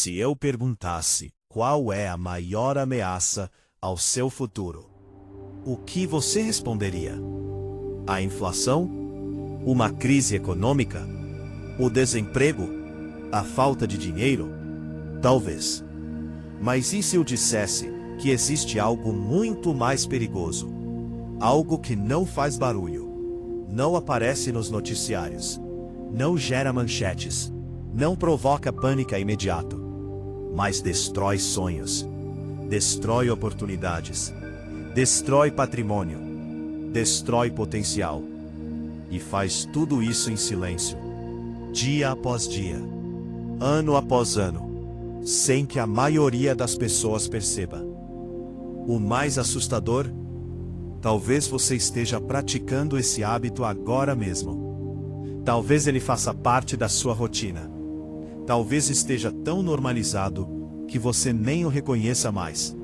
Se eu perguntasse qual é a maior ameaça ao seu futuro, o que você responderia? A inflação? Uma crise econômica? O desemprego? A falta de dinheiro? Talvez. Mas e se eu dissesse que existe algo muito mais perigoso? Algo que não faz barulho, não aparece nos noticiários, não gera manchetes, não provoca pânico imediato, mas destrói sonhos, destrói oportunidades, destrói patrimônio, destrói potencial, e faz tudo isso em silêncio, dia após dia, ano após ano, sem que a maioria das pessoas perceba. O mais assustador? Talvez você esteja praticando esse hábito agora mesmo. Talvez ele faça parte da sua rotina. Talvez esteja tão normalizado que você nem o reconheça mais.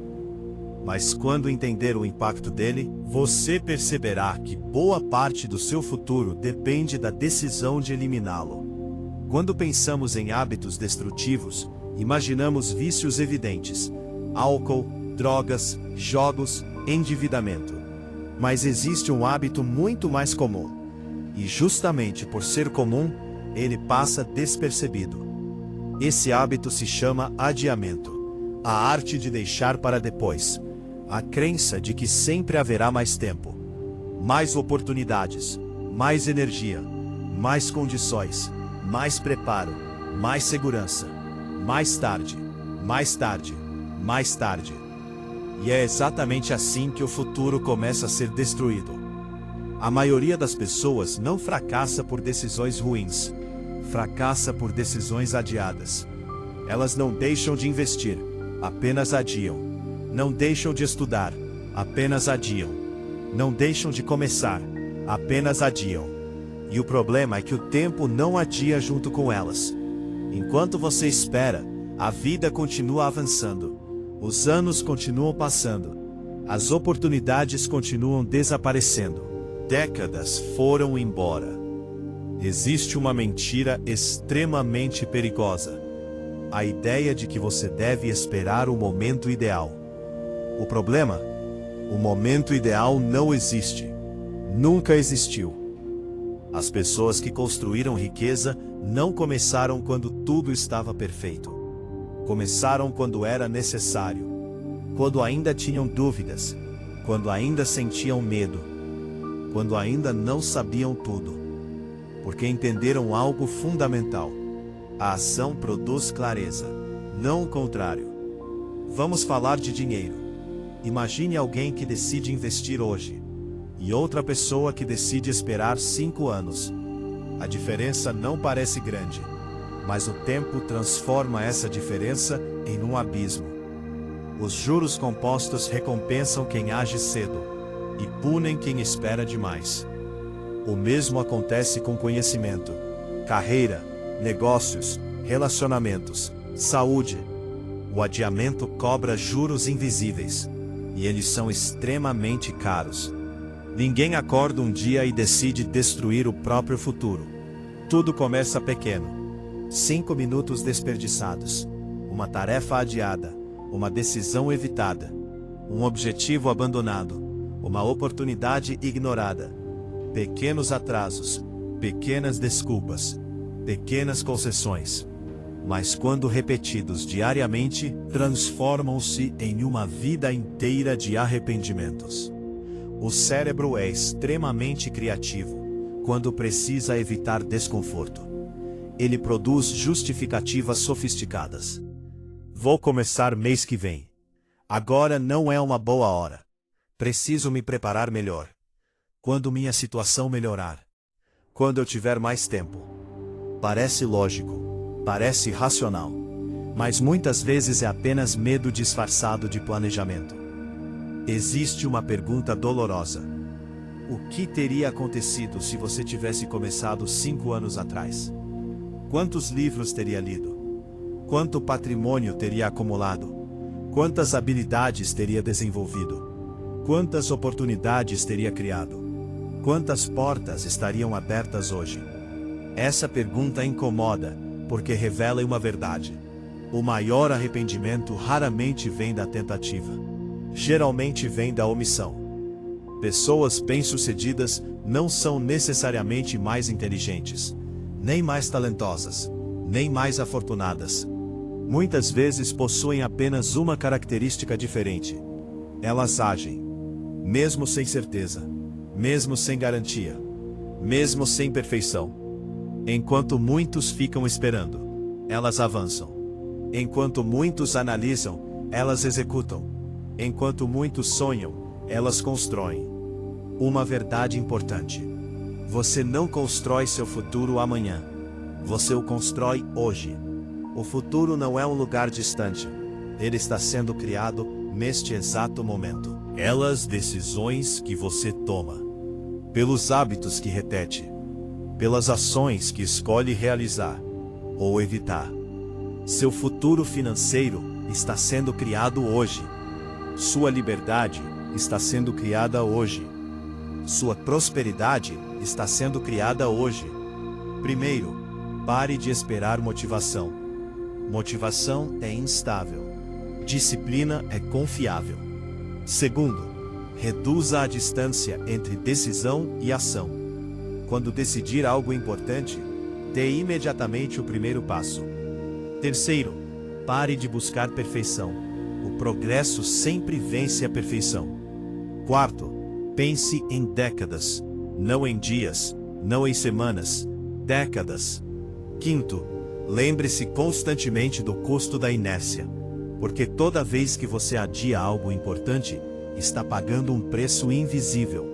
Mas quando entender o impacto dele, você perceberá que boa parte do seu futuro depende da decisão de eliminá-lo. Quando pensamos em hábitos destrutivos, imaginamos vícios evidentes: álcool, drogas, jogos, endividamento. Mas existe um hábito muito mais comum. E justamente por ser comum, ele passa despercebido. Esse hábito se chama adiamento. A arte de deixar para depois. A crença de que sempre haverá mais tempo, mais oportunidades, mais energia, mais condições, mais preparo, mais segurança. Mais tarde, mais tarde, mais tarde. E é exatamente assim que o futuro começa a ser destruído. A maioria das pessoas não fracassa por decisões ruins, fracassa por decisões adiadas. Elas não deixam de investir, apenas adiam. Não deixam de estudar, apenas adiam. Não deixam de começar, apenas adiam. E o problema é que o tempo não adia junto com elas. Enquanto você espera, a vida continua avançando. Os anos continuam passando. As oportunidades continuam desaparecendo. Décadas foram embora. Existe uma mentira extremamente perigosa. A ideia de que você deve esperar o momento ideal. O problema? O momento ideal não existe. Nunca existiu. As pessoas que construíram riqueza não começaram quando tudo estava perfeito. Começaram quando era necessário. Quando ainda tinham dúvidas. Quando ainda sentiam medo. Quando ainda não sabiam tudo. Porque entenderam algo fundamental. A ação produz clareza, não o contrário. Vamos falar de dinheiro. Imagine alguém que decide investir hoje, e outra pessoa que decide esperar 5 anos. A diferença não parece grande, mas o tempo transforma essa diferença em um abismo. Os juros compostos recompensam quem age cedo, e punem quem espera demais. O mesmo acontece com conhecimento, carreira, negócios, relacionamentos, saúde. O adiamento cobra juros invisíveis, e eles são extremamente caros. Ninguém acorda um dia e decide destruir o próprio futuro. Tudo começa pequeno. 5 minutos desperdiçados, uma tarefa adiada, uma decisão evitada, um objetivo abandonado, uma oportunidade ignorada. Pequenos atrasos, pequenas desculpas, pequenas concessões, mas quando repetidos diariamente, transformam-se em uma vida inteira de arrependimentos. O cérebro é extremamente criativo quando precisa evitar desconforto. Ele produz justificativas sofisticadas. Vou começar mês que vem. Agora não é uma boa hora. Preciso me preparar melhor. Quando minha situação melhorar. Quando eu tiver mais tempo. Parece lógico, parece racional, mas muitas vezes é apenas medo disfarçado de planejamento. Existe uma pergunta dolorosa. O que teria acontecido se você tivesse começado 5 anos atrás? Quantos livros teria lido? Quanto patrimônio teria acumulado? Quantas habilidades teria desenvolvido? Quantas oportunidades teria criado? Quantas portas estariam abertas hoje? Essa pergunta incomoda, porque revela uma verdade. O maior arrependimento raramente vem da tentativa. Geralmente vem da omissão. Pessoas bem-sucedidas não são necessariamente mais inteligentes, nem mais talentosas, nem mais afortunadas. Muitas vezes possuem apenas uma característica diferente. Elas agem, mesmo sem certeza, mesmo sem garantia, mesmo sem perfeição. Enquanto muitos ficam esperando, elas avançam. Enquanto muitos analisam, elas executam. Enquanto muitos sonham, elas constroem. Uma verdade importante: você não constrói seu futuro amanhã. Você o constrói hoje. O futuro não é um lugar distante. Ele está sendo criado neste exato momento. Pelas decisões que você toma, pelos hábitos que repete, pelas ações que escolhe realizar ou evitar. Seu futuro financeiro está sendo criado hoje. Sua liberdade está sendo criada hoje. Sua prosperidade está sendo criada hoje. Primeiro, pare de esperar motivação. Motivação é instável. Disciplina é confiável. Segundo, reduza a distância entre decisão e ação. Quando decidir algo importante, dê imediatamente o primeiro passo. Terceiro, pare de buscar perfeição. O progresso sempre vence a perfeição. Quarto, pense em décadas, não em dias, não em semanas, décadas. Quinto, lembre-se constantemente do custo da inércia, porque toda vez que você adia algo importante, está pagando um preço invisível.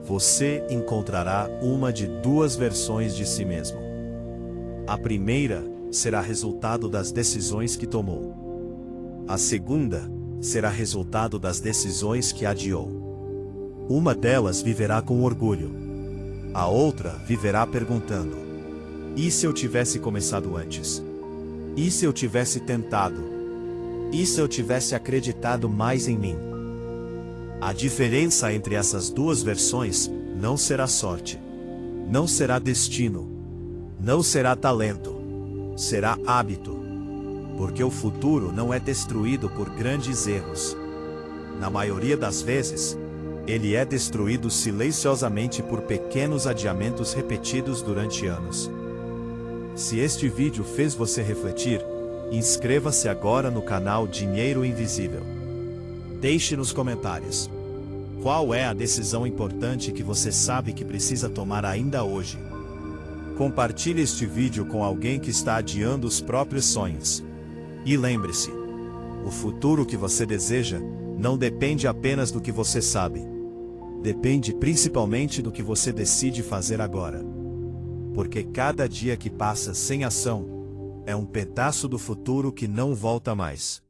Você encontrará uma de duas versões de si mesmo. A primeira será resultado das decisões que tomou. A segunda será resultado das decisões que adiou. Uma delas viverá com orgulho. A outra viverá perguntando: e se eu tivesse começado antes? E se eu tivesse tentado? E se eu tivesse acreditado mais em mim? A diferença entre essas duas versões não será sorte, não será destino, não será talento, será hábito. Porque o futuro não é destruído por grandes erros. Na maioria das vezes, ele é destruído silenciosamente por pequenos adiamentos repetidos durante anos. Se este vídeo fez você refletir, inscreva-se agora no canal Dinheiro Invisível. Deixe nos comentários: qual é a decisão importante que você sabe que precisa tomar ainda hoje? Compartilhe este vídeo com alguém que está adiando os próprios sonhos. E lembre-se, o futuro que você deseja não depende apenas do que você sabe. Depende principalmente do que você decide fazer agora. Porque cada dia que passa sem ação é um pedaço do futuro que não volta mais.